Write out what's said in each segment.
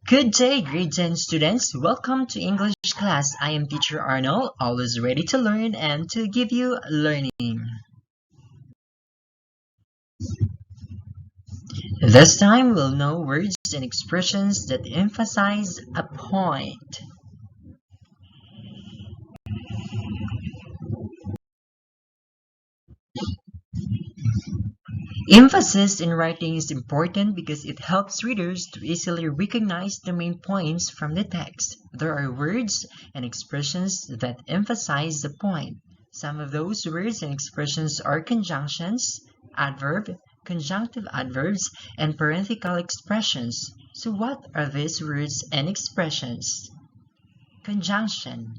Good day, grade 10 students. Welcome to English class. I am teacher Arnold, always ready to learn and to give you learning. This time we'll know words and expressions that emphasize a point. Emphasis in writing is important because it helps readers to easily recognize the main points from the text. There are words and expressions that emphasize the point. Some of those words and expressions are conjunctions, adverb, conjunctive adverbs, and parenthetical expressions. So what are these words and expressions? Conjunction.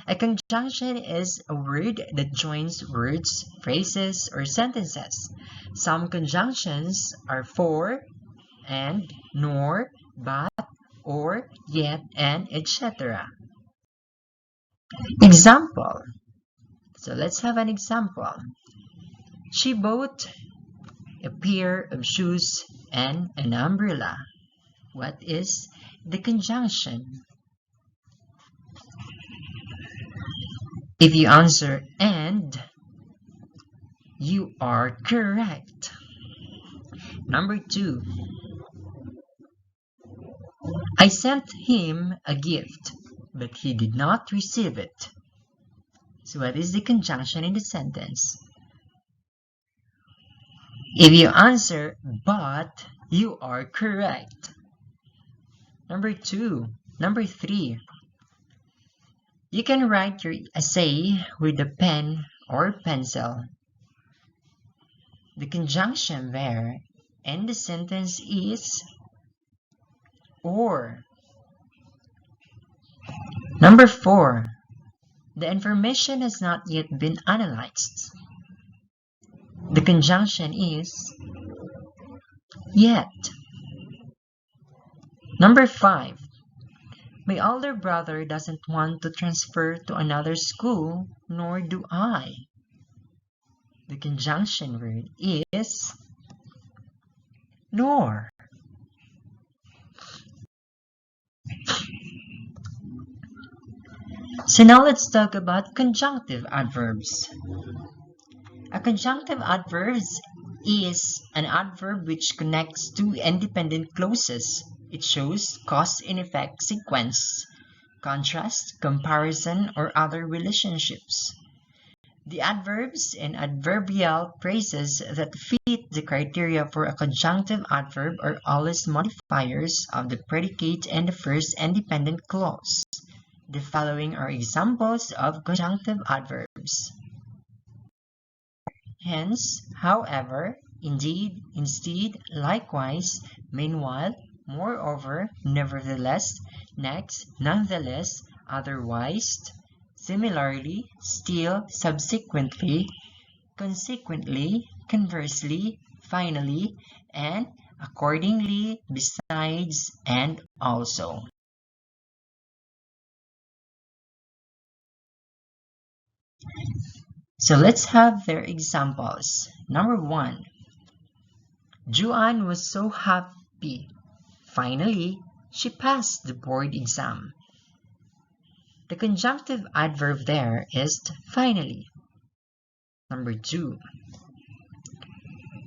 A conjunction is a word that joins words, phrases, or sentences. Some conjunctions are for, and, nor, but, or, yet, and, etc. Example. So let's have an example. She bought a pair of shoes and an umbrella. What is the conjunction? If you answer and, you are correct. Number 2. I sent him a gift, but he did not receive it. So what is the conjunction in the sentence? If you answer but, you are correct. Number 3. You can write your essay with a pen or pencil. The conjunction there in the sentence is or. Number 4. The information has not yet been analyzed. The conjunction is yet. Number 5. My older brother doesn't want to transfer to another school, nor do I. The conjunction word is nor. So now let's talk about conjunctive adverbs. A conjunctive adverb is an adverb which connects two independent clauses. It shows cause and effect sequence, contrast, comparison, or other relationships. The adverbs and adverbial phrases that fit the criteria for a conjunctive adverb are always modifiers of the predicate and the first independent clause. The following are examples of conjunctive adverbs. Hence, however, indeed, instead, likewise, meanwhile, moreover, nevertheless, next, nonetheless, otherwise, similarly, still, subsequently, consequently, conversely, finally, and accordingly, besides, and also. So let's have their examples. Number 1. Juan was so happy. Finally, she passed the board exam. The conjunctive adverb there is finally. Number 2.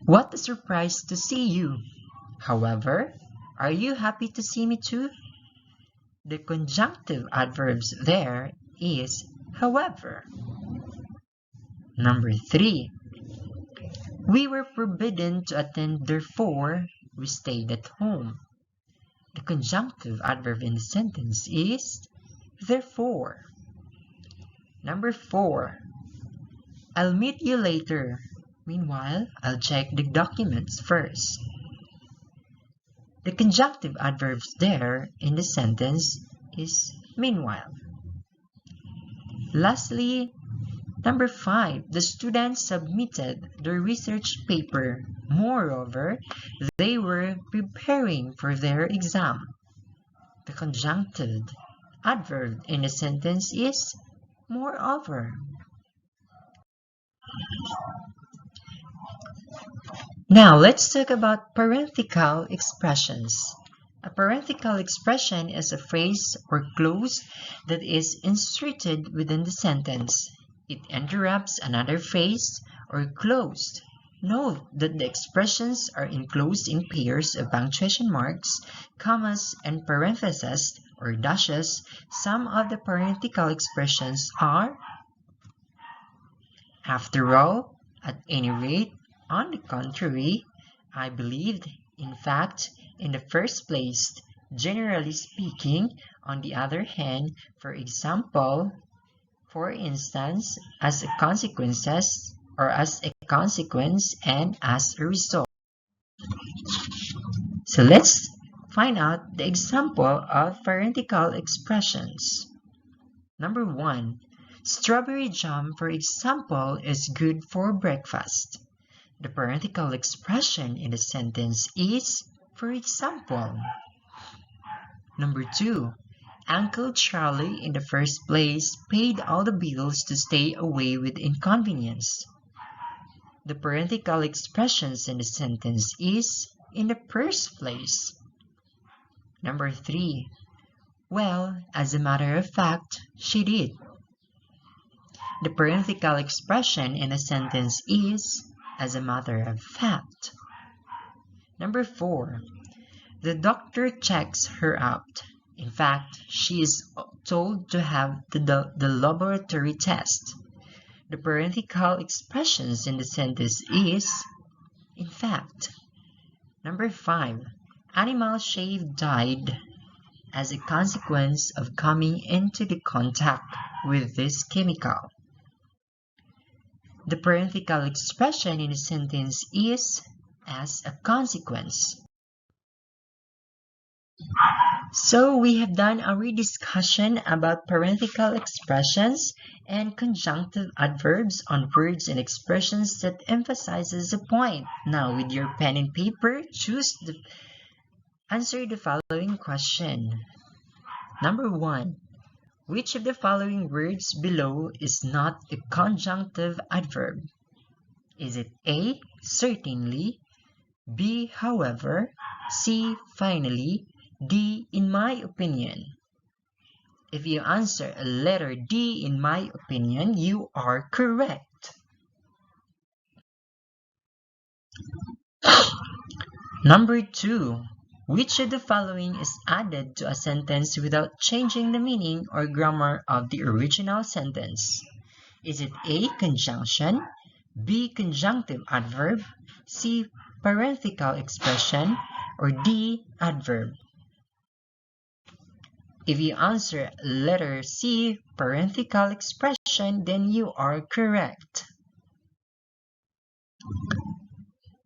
What a surprise to see you. However, are you happy to see me too? The conjunctive adverbs there is however. Number 3. We were forbidden to attend, therefore we stayed at home. The conjunctive adverb in the sentence is therefore. Number 4. I'll meet you later. Meanwhile, I'll check the documents first. The conjunctive adverbs there in the sentence is meanwhile. Lastly, number 5. The students submitted their research paper. Moreover, they were preparing for their exam. The conjunctive adverb in the sentence is moreover. Now let's talk about parenthetical expressions. A parenthetical expression is a phrase or clause that is inserted within the sentence. It interrupts another phrase or clause. Note that the expressions are enclosed in pairs of punctuation marks, commas, and parentheses or dashes. Some of the parenthetical expressions are after all, at any rate, on the contrary, I believed, in fact, in the first place, generally speaking, on the other hand, for example, for instance, as a consequences, or as a consequence and as a result. So let's find out the example of parenthetical expressions. Number 1. Strawberry jam, for example, is good for breakfast. The parenthetical expression in the sentence is, for example. Number 2. Uncle Charlie, in the first place, paid all the bills to stay away with inconvenience. The parenthetical expressions in the sentence is, in the first place. Number 3. Well, as a matter of fact, she did. The parenthetical expression in a sentence is, as a matter of fact. Number 4. The doctor checks her out. In fact, she is told to have the laboratory test. The parenthetical expressions in the sentence is, in fact. Number 5. Animal shave died as a consequence of coming into the contact with this chemical. The parenthetical expression in the sentence is, as a consequence. So we have done a rediscussion about parenthetical expressions and conjunctive adverbs on words and expressions that emphasizes a point. Now with your pen and paper, answer the following question. Number 1. Which of the following words below is not a conjunctive adverb? Is it A, certainly, B, however, C, finally, D, in my opinion? If you answer letter D, in my opinion, you are correct. Number 2. Which of the following is added to a sentence without changing the meaning or grammar of the original sentence? Is it A, conjunction, B, conjunctive adverb, C, parenthetical expression, or D, adverb? If you answer letter C, parenthetical expression, then you are correct.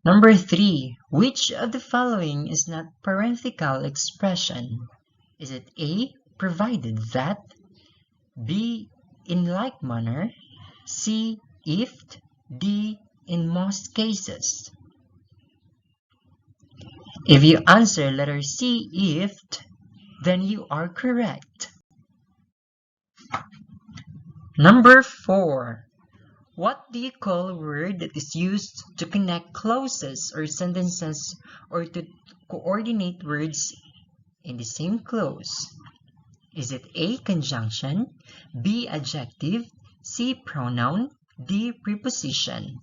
Number 3. Which of the following is not parenthetical expression? Is it A, provided that, B, in like manner, C, if, D, in most cases? If you answer letter C, if, then you are correct. Number 4. What do you call a word that is used to connect clauses or sentences or to coordinate words in the same clause? Is it A, conjunction, B, adjective, C, pronoun, D, preposition?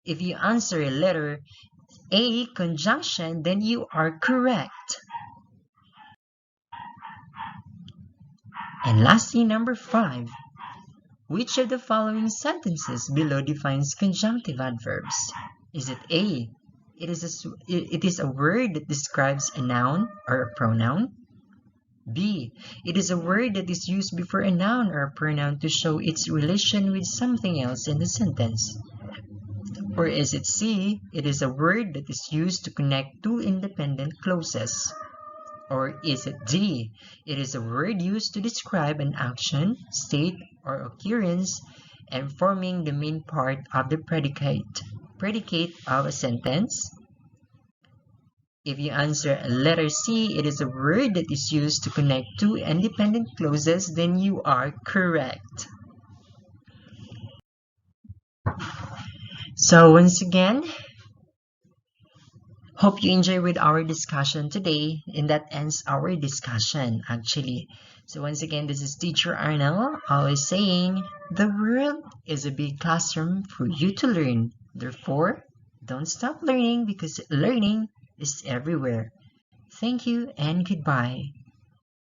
If you answer letter A, conjunction, then you are correct. And lastly, number 5. Which of the following sentences below defines conjunctive adverbs? Is it A, it is a word that describes a noun or a pronoun? B, it is a word that is used before a noun or a pronoun to show its relation with something else in the sentence? Or is it C, it is a word that is used to connect two independent clauses? Or is it D, it is a word used to describe an action, state, or occurrence and forming the main part of the predicate of a sentence? If you answer letter C, it is a word that is used to connect two independent clauses, then you are correct. So once again, Hope you enjoy with our discussion today, and that ends our discussion actually. So once again, this is Teacher Arnel, always saying, the world is a big classroom for you to learn. Therefore, don't stop learning because learning is everywhere. Thank you and goodbye.